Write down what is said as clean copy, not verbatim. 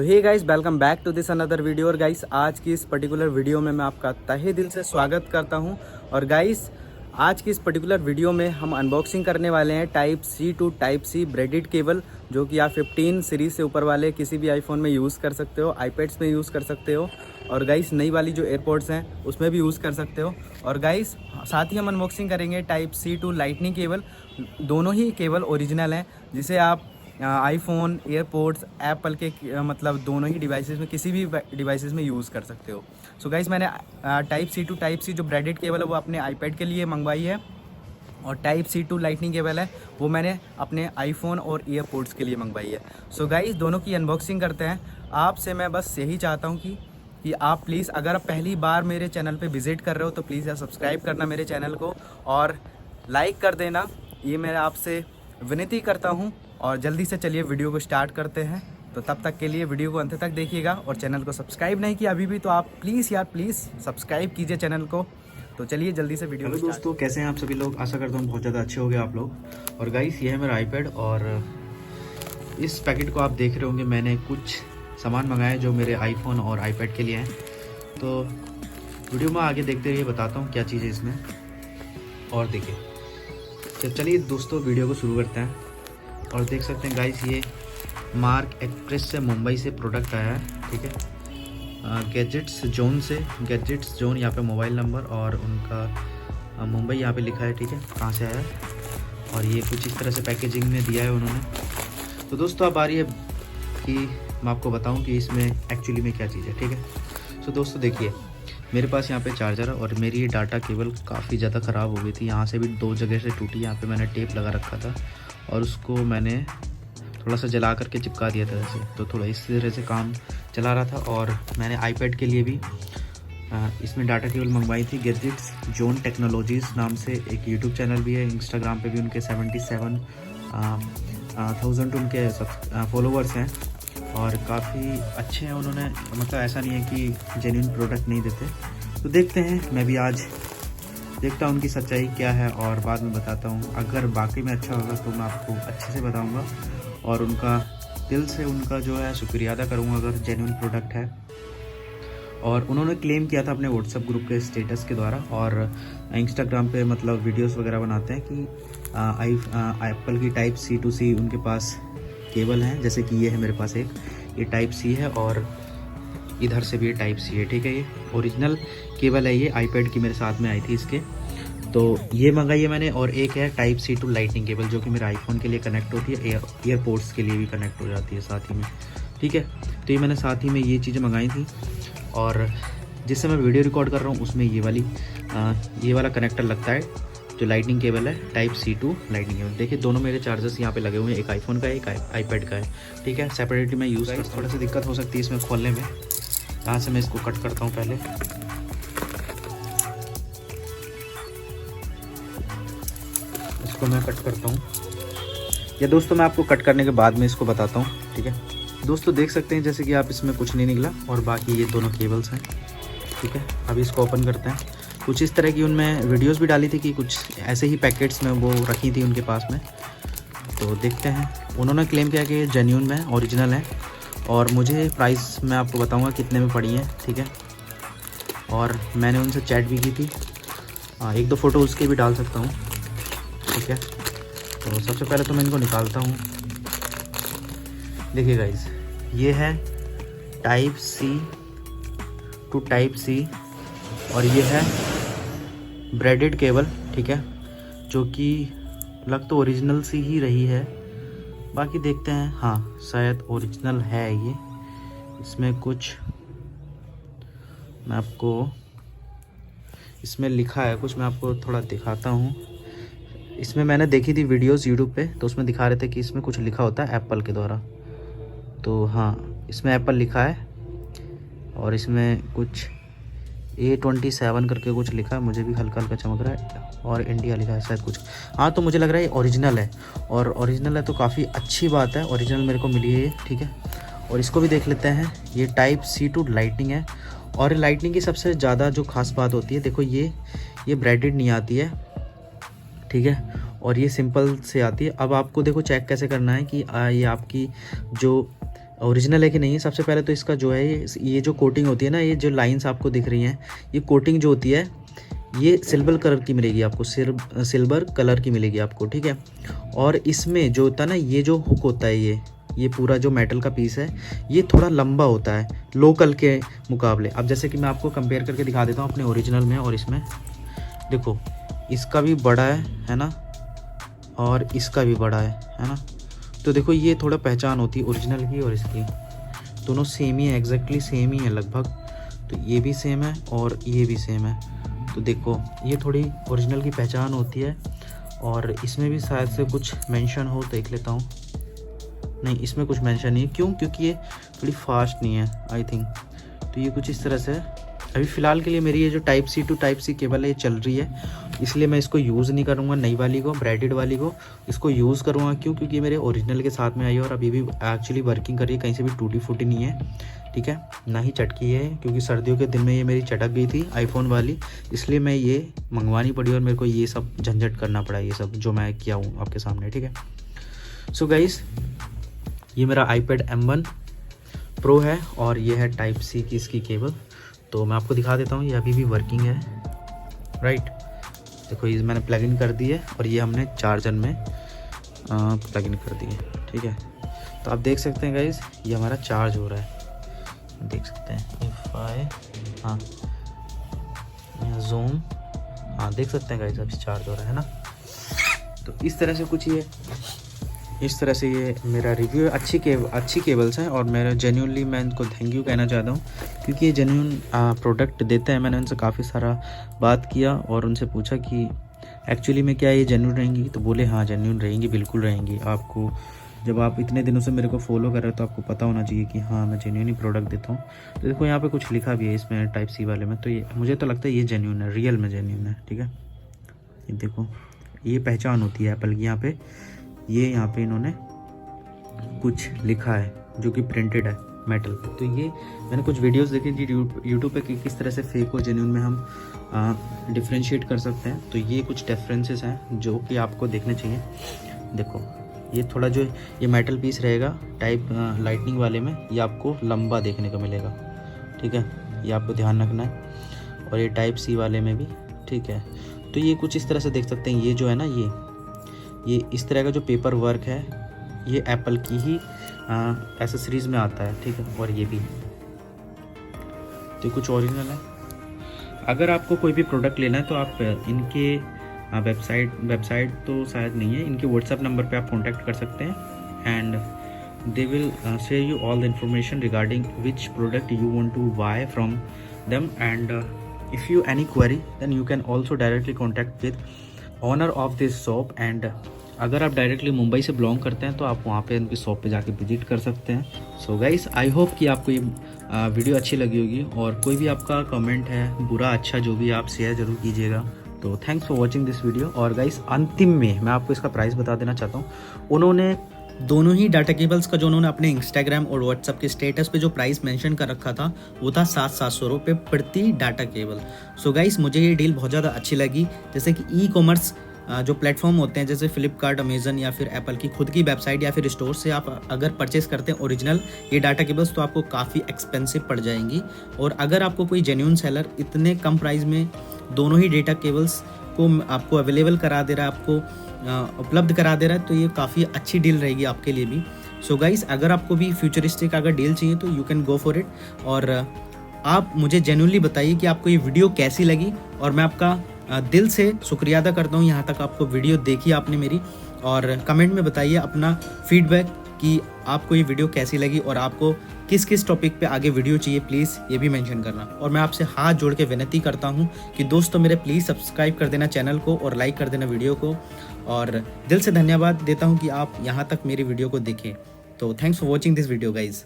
Hey guys, welcome back to this another video. और guys, आज की इस पर्टिकुलर वीडियो में मैं आपका तहे दिल से स्वागत करता हूं। और गाइस, आज की इस पर्टिकुलर वीडियो में हम अनबॉक्सिंग करने वाले हैं type C to type C braided cable, जो कि आप 15 सीरीज से ऊपर वाले किसी भी आईफोन में यूज़ कर सकते हो, आईपैड्स में यूज़ कर सकते हो, और गाइस नई वाली जो एयरपोर्ट्स हैं उसमें भी यूज़ कर सकते हो। और गाइस, साथ ही हम अनबॉक्सिंग करेंगे type C to lightning cable. दोनों ही केबल ओरिजिनल हैं, जिसे आप आईफोन, एयरपोर्ट्स, एप्पल के मतलब दोनों ही डिवाइसेस में, किसी भी डिवाइसेस में यूज़ कर सकते हो। सो गाइस, मैंने type C to type C जो ब्रेडेड केबल है वो अपने आईपैड के लिए मंगवाई है, और type C to lightning cable है वो मैंने अपने आईफोन और ईयरपोड्स के लिए मंगवाई है। सो गाइस, दोनों की अनबॉक्सिंग करते हैं। आपसे मैं बस यही चाहता हूँ कि आप प्लीज़, अगर आप पहली बार मेरे चैनल पे विज़िट कर रहे हो तो प्लीज़ यार सब्सक्राइब करना मेरे चैनल को और लाइक कर देना, ये मैं आपसे विनती करता हूँ। और जल्दी से चलिए वीडियो को स्टार्ट करते हैं। तो तब तक के लिए वीडियो को अंत तक देखिएगा, और चैनल को सब्सक्राइब नहीं किया अभी भी तो आप प्लीज़ सब्सक्राइब कीजिए चैनल को। तो चलिए जल्दी से वीडियो। हेलो दोस्तों, कैसे हैं आप सभी लोग? आशा करता हूँ बहुत ज़्यादा अच्छे हो गए आप लोग। और गाइस, ये है मेरा आईपैड, और इस पैकेट को आप देख रहे होंगे, मैंने कुछ सामान मंगाए जो मेरे आईफोन और आईपैड के लिए हैं। तो वीडियो में आगे देखते रहिए, बताता हूँ क्या चीज़ है इसमें। और देखिए, तो चलिए दोस्तों वीडियो को शुरू करते हैं। और देख सकते हैं गाइस, ये मार्क एक्सप्रेस से मुंबई से प्रोडक्ट आया है, ठीक है। गैजेट्स जोन से, गैजेट्स जोन यहाँ पे मोबाइल नंबर और उनका मुंबई यहाँ पे लिखा है, ठीक है, कहाँ से आया है। और ये कुछ इस तरह से पैकेजिंग में दिया है उन्होंने। तो दोस्तों अब आ रही है कि मैं आपको बताऊं कि इसमें एक्चुअली में क्या चीज़ है, ठीक है। तो दोस्तों देखिए, मेरे पास यहाँ पे चार्जर है, और मेरी ये डाटा केबल काफ़ी ज़्यादा ख़राब हो गई थी। यहाँ से भी 2 जगह से टूटी। यहाँ पे मैंने टेप लगा रखा था और उसको मैंने थोड़ा सा जला करके चिपका दिया था ऐसे। तो थोड़ा इस तरह से काम चला रहा था। और मैंने आईपैड के लिए भी इसमें डाटा केबल मंगवाई थी। गैजेट्स जोन टेक्नोलॉजीज़ नाम से एक यूट्यूब चैनल भी है, इंस्टाग्राम पे भी उनके 77,000 उनके फॉलोवर्स हैं, और काफ़ी अच्छे हैं उन्होंने। मतलब ऐसा नहीं है कि जेन्युइन प्रोडक्ट नहीं देते। तो देखते हैं, मैं भी आज देखता हूँ उनकी सच्चाई क्या है और बाद में बताता हूँ। अगर वाकई में अच्छा होगा तो मैं आपको अच्छे से बताऊँगा, और उनका दिल से उनका जो है शुक्रिया अदा करूँगा अगर जेन्युइन प्रोडक्ट है। और उन्होंने क्लेम किया था अपने व्हाट्सएप ग्रुप के स्टेटस के द्वारा, और इंस्टाग्राम पे मतलब वीडियोस वगैरह बनाते हैं कि एप्पल की टाइप सी टू सी उनके पास केबल है। जैसे कि ये है मेरे पास एक, ये टाइप सी है, और इधर से भी ये टाइप सी है, ठीक है। ये ओरिजिनल केबल है, ये आईपैड की मेरे साथ में आई थी इसके। तो ये मंगाई है मैंने। और एक है type C to lightning cable, जो कि मेरे आईफोन के लिए कनेक्ट होती है, एयरपोर्ट्स के लिए भी कनेक्ट हो जाती है साथ ही में, ठीक है। तो ये मैंने साथ ही में ये चीज़ें मंगाई थी, और जिससे मैं वीडियो रिकॉर्ड कर रहा हूँ उसमें ये वाला कनेक्टर लगता है, जो लाइटनिंग केबल है, type C to lightning cable. देखिए, दोनों मेरे चार्जर्स यहाँ पे लगे हुए हैं, एक आईफोन का है, एक आईपैड का है, ठीक है। सेपरेटली मैं यूज़ करता हूँ। थोड़ा सा दिक्कत हो सकती है इसमें खोलने में। यहाँ से मैं इसको कट करता हूँ पहले। इसको मैं कट करता हूँ, या दोस्तों मैं आपको कट करने के बाद में इसको बताता हूँ, ठीक है। दोस्तों देख सकते हैं जैसे कि आप, इसमें कुछ नहीं निकला, और बाकी ये दोनों केबल्स हैं, ठीक है। अभी इसको ओपन करते हैं। कुछ इस तरह की उनमें वीडियोस भी डाली थी कि कुछ ऐसे ही पैकेट्स में वो रखी थी उनके पास में। तो देखते हैं, उन्होंने क्लेम किया कि जेन्युइन में ओरिजिनल है, और मुझे प्राइस मैं आपको बताऊंगा कितने में पड़ी है, ठीक है। और मैंने उनसे चैट भी की थी, 1-2 फ़ोटो उसके भी डाल सकता हूँ, ठीक है। तो सबसे पहले तो मैं इनको निकालता हूँ। देखिए गाइस, ये है type C to type C, और ये है ब्रेडेड केबल, ठीक है, जो कि लग तो ओरिजिनल सी ही रही है। बाकी देखते हैं, हाँ शायद ओरिजिनल है ये। इसमें कुछ मैं आपको, इसमें लिखा है कुछ, मैं आपको थोड़ा दिखाता हूँ। इसमें मैंने देखी थी वीडियोस यूट्यूब पे, तो उसमें दिखा रहे थे कि इसमें कुछ लिखा होता है एप्पल के द्वारा। तो हाँ, इसमें एप्पल लिखा है, और इसमें कुछ A27 करके कुछ लिखा है, मुझे भी हल्का हल्का चमक रहा है, और इंडिया लिखा है शायद कुछ। हाँ, तो मुझे लग रहा है ये ओरिजिनल है, और ओरिजिनल है तो काफ़ी अच्छी बात है, ओरिजिनल मेरे को मिली है ये, ठीक है। और इसको भी देख लेते हैं। ये टाइप सी टू लाइटनिंग है, और लाइटनिंग की सबसे ज़्यादा जो खास बात होती है, देखो ये ब्राइटेड नहीं आती है, ठीक है, और ये सिंपल से आती है। अब आपको देखो चेक कैसे करना है कि ये आपकी जो ओरिजिनल है कि नहीं है। सबसे पहले तो इसका जो है ये जो कोटिंग होती है ना, ये जो लाइंस आपको दिख रही हैं, ये कोटिंग जो होती है ये सिल्वर कलर की मिलेगी आपको, सिल्वर कलर की मिलेगी आपको, ठीक है। और इसमें जो होता है ना, ये जो हुक होता है, ये पूरा जो मेटल का पीस है ये थोड़ा लंबा होता है लोकल के मुकाबले। अब जैसे कि मैं आपको कंपेयर करके दिखा देता हूँ अपने ओरिजिनल में और इसमें। देखो इसका भी बड़ा है ना, और इसका भी बड़ा है ना। तो देखो ये थोड़ा पहचान होती है ओरिजिनल की और इसकी, दोनों सेम ही है, एग्जैक्टली सेम ही है लगभग। तो ये भी सेम है और ये भी सेम है। तो देखो ये थोड़ी ओरिजिनल की पहचान होती है। और इसमें भी शायद से कुछ मेंशन हो, देख लेता हूँ। नहीं, इसमें कुछ मेंशन नहीं है। क्यों? क्योंकि ये थोड़ी फास्ट नहीं है आई थिंक। तो ये कुछ इस तरह से अभी फ़िलहाल के लिए मेरी ये जो type C to type C cable है ये चल रही है, इसलिए मैं इसको यूज़ नहीं करूँगा नई वाली को, ब्रांडेड वाली को इसको यूज़ करूँगा। क्यों? क्योंकि ये मेरे ओरिजिनल के साथ में आई है और अभी भी एक्चुअली वर्किंग कर रही है, कहीं से भी टूटी फूटी नहीं है, ठीक है, ना ही चटकी है। क्योंकि सर्दियों के दिन में ये मेरी चटक गई थी आईफोन वाली, इसलिए मैं ये मंगवानी पड़ी और मेरे को ये सब झंझट करना पड़ा, ये सब जो मैं किया हूँ आपके सामने, ठीक है। सो गाइस, ये मेरा iPad M1 Pro है और ये है टाइप सी की इसकी केबल। तो मैं आपको दिखा देता हूँ, ये अभी भी वर्किंग है, राइट। देखो ये मैंने प्लग इन कर दी है और ये हमने चार्जर में प्लग इन कर दी है, ठीक है। तो आप देख सकते हैं गाइस, ये हमारा चार्ज हो रहा है, देख सकते हैं। इफ आई जूम, हाँ देख सकते हैं गाइस, अभी चार्ज हो रहा है ना। तो इस तरह से कुछ इस तरह से ये मेरा रिव्यू है। अच्छी केबल्स हैं और मेरा जेन्युइनली मैं इनको थैंक यू कहना चाहता हूँ, क्योंकि ये जेन्युइन प्रोडक्ट देते हैं। मैंने उनसे काफ़ी सारा बात किया और उनसे पूछा कि एक्चुअली में क्या ये जेन्युइन रहेंगी, तो बोले हाँ जेन्युइन रहेंगी, बिल्कुल रहेंगी। आपको जब आप इतने दिनों से मेरे को फॉलो कर रहे हो तो आपको पता होना चाहिए कि हाँ मैं जेन्युइन ही प्रोडक्ट देता हूँ। तो देखो यहाँ पे कुछ लिखा भी है इसमें टाइप सी वाले में, तो ये मुझे तो लगता है ये जेन्युइन है, रियल में जेन्युइन है, ठीक है। ये देखो ये पहचान होती है एप्पल की, यहाँ पे ये यहाँ पे इन्होंने कुछ लिखा है जो कि प्रिंटेड है मेटल पे। तो ये मैंने कुछ वीडियोस देखे थी यूट्यूब पे कि किस तरह से फेक और जेन्युइन में हम डिफ्रेंशिएट कर सकते हैं। तो ये कुछ डिफरेंसेस हैं जो कि आपको देखने चाहिए। देखो ये थोड़ा जो ये मेटल पीस रहेगा टाइप लाइटनिंग वाले में, ये आपको लंबा देखने को मिलेगा, ठीक है, ये आपको ध्यान रखना है। और ये टाइप सी वाले में भी, ठीक है। तो ये कुछ इस तरह से देख सकते हैं। ये जो है ना, ये इस तरह का जो पेपर वर्क है ये एप्पल की ही एसेसरीज में आता है, ठीक है। और ये भी तो कुछ ओरिजिनल है। अगर आपको कोई भी प्रोडक्ट लेना है तो आप इनके वेबसाइट तो शायद नहीं है, इनके व्हाट्सएप नंबर पे आप कांटेक्ट कर सकते हैं and they will share you all the information regarding which product you want to buy from them. And if you any query then you can also directly contact with owner of this shop. And अगर आप directly Mumbai से belong करते हैं तो आप वहाँ पे उनकी शॉप पे जाके विजिट कर सकते हैं। सो गाइस, आई होप कि आपको ये वीडियो अच्छी लगी होगी और कोई भी आपका कमेंट है बुरा अच्छा जो भी आप शेयर ज़रूर कीजिएगा। तो thanks for watching this video. और गाइस अंतिम में मैं आपको इसका प्राइस बता देना चाहता हूँ। उन्होंने दोनों ही डाटा केबल्स का जो उन्होंने अपने इंस्टाग्राम और व्हाट्सएप के स्टेटस पे जो प्राइस मेंशन कर रखा था वो था 700 रुपये प्रति डाटा केबल। सो गाइस, मुझे ये डील बहुत ज़्यादा अच्छी लगी। जैसे कि ई कॉमर्स जो प्लेटफॉर्म होते हैं जैसे फ्लिपकार्ट, अमेजन या फिर एप्पल की खुद की वेबसाइट या फिर स्टोर से आप अगर परचेस करते हैं ओरिजिनल ये डाटा केबल्स तो आपको काफ़ी एक्सपेंसिव पड़ जाएंगी। और अगर आपको कोई जेन्युइन सेलर इतने कम प्राइस में दोनों ही डाटा केबल्स को आपको अवेलेबल करा दे रहा है, आपको उपलब्ध करा दे रहा है, तो ये काफ़ी अच्छी डील रहेगी आपके लिए भी। सो गाइस, अगर आपको भी फ्यूचरिस्टिक अगर डील चाहिए तो you can go for it. और आप मुझे जेन्युइनली बताइए कि आपको ये वीडियो कैसी लगी और मैं आपका दिल से शुक्रिया अदा करता हूँ यहाँ तक आपको वीडियो देखी आपने मेरी। और कमेंट में बताइए अपना फीडबैक कि आपको ये वीडियो कैसी लगी और आपको किस किस टॉपिक पे आगे वीडियो चाहिए, प्लीज़ ये भी मेंशन करना। और मैं आपसे हाथ जोड़ के विनती करता हूँ कि दोस्तों मेरे प्लीज़ सब्सक्राइब कर देना चैनल को और लाइक कर देना वीडियो को। और दिल से धन्यवाद देता हूँ कि आप यहाँ तक मेरी वीडियो को देखें। तो thanks for watching this video guys.